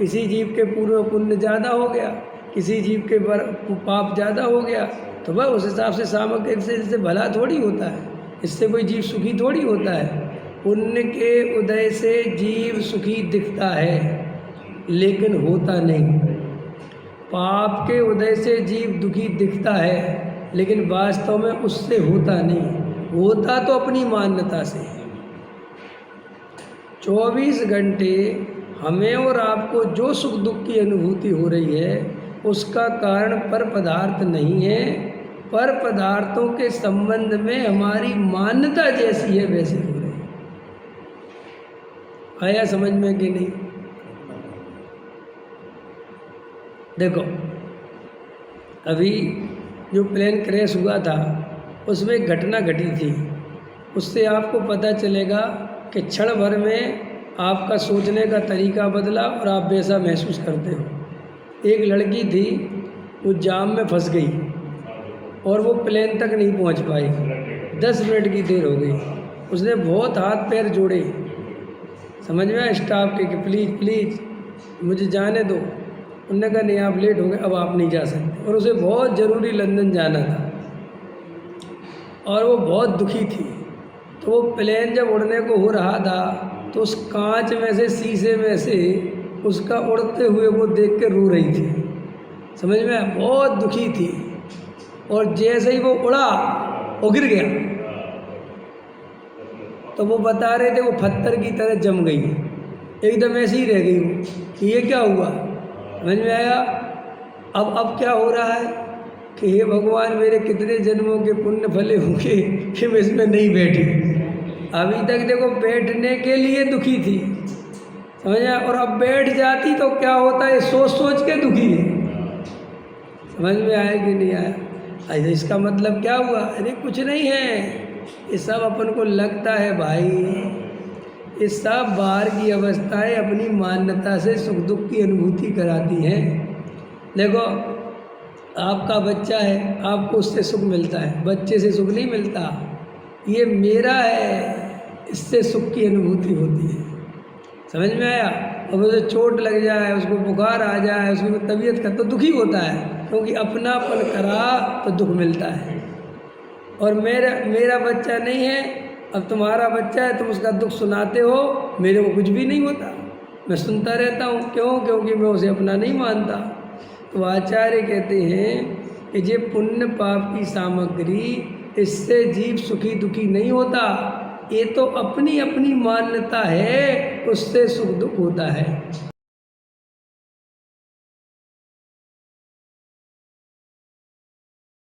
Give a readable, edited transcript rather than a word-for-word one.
किसी जीव के पूर्व पुण्य ज़्यादा हो गया, किसी जीव के पाप ज़्यादा हो गया, तो वह उस हिसाब से सामग्री से इससे भला थोड़ी होता है, इससे कोई जीव सुखी थोड़ी होता है। पुण्य के उदय से जीव सुखी दिखता है लेकिन होता नहीं, पाप के उदय से जीव दुखी दिखता है लेकिन वास्तव में उससे होता नहीं, होता तो अपनी मान्यता से। 24 घंटे हमें और आपको जो सुख दुख की अनुभूति हो रही है उसका कारण पर पदार्थ नहीं है, पर पदार्थों के संबंध में हमारी मान्यता जैसी है वैसी हो रही है। आया समझ में कि नहीं? देखो अभी जो प्लेन क्रैश हुआ था उसमें एक घटना घटी थी, उससे आपको पता चलेगा कि क्षण भर में आपका सोचने का तरीका बदला और आप वैसा महसूस करते हो। एक लड़की थी, वो जाम में फंस गई और वो प्लेन तक नहीं पहुंच पाई, 10 मिनट की देर हो गई। उसने बहुत हाथ पैर जोड़े, समझ में आया, स्टाफ के कि प्लीज़ प्लीज़ मुझे जाने दो। उन्होंने कहा नहीं आप लेट हो गए, अब आप नहीं जा सकते। और उसे बहुत ज़रूरी लंदन जाना था और वो बहुत दुखी थी। तो वो प्लेन जब उड़ने को हो रहा था तो उस कांच में से, शीशे में से उसका उड़ते हुए वो देख के रो रही थी, समझ में आया, बहुत दुखी थी। और जैसे ही वो उड़ा वो गिर गया, तो वो बता रहे थे वो पत्थर की तरह जम गई, एकदम ऐसे ही रह गई वो कि ये क्या हुआ। समझ में आया? अब क्या हो रहा है कि हे भगवान मेरे कितने जन्मों के पुण्य फले होंगे कि मैं इसमें नहीं बैठी। अभी तक देखो बैठने के लिए दुखी थी, समझ आया, और अब बैठ जाती तो क्या होता है, सोच सोच के दुखी है। समझ में आया कि नहीं आया? अरे इसका मतलब क्या हुआ? अरे कुछ नहीं है, ये सब अपन को लगता है भाई, ये सब बाहर की अवस्थाएं अपनी मान्यता से सुख दुख की अनुभूति कराती हैं। देखो आपका बच्चा है, आपको उससे सुख मिलता है, बच्चे से सुख नहीं मिलता। ये मेरा है, इससे सुख की अनुभूति होती है। समझ में आया? अब उसे चोट लग जाए, उसको बुखार आ जाए, उसकी तबीयत का तो दुखी होता है, क्योंकि अपनापन करा तो दुख मिलता है। और मेरा बच्चा नहीं है, अब तुम्हारा बच्चा है, तुम उसका दुख सुनाते हो, मेरे को कुछ भी नहीं होता, मैं सुनता रहता हूँ। क्यों? क्योंकि मैं उसे अपना नहीं मानता। तो आचार्य कहते हैं कि ये पुण्य पाप की सामग्री, इससे जीव सुखी दुखी नहीं होता, ये तो अपनी अपनी मान्यता है, उससे सुख दुख होता है।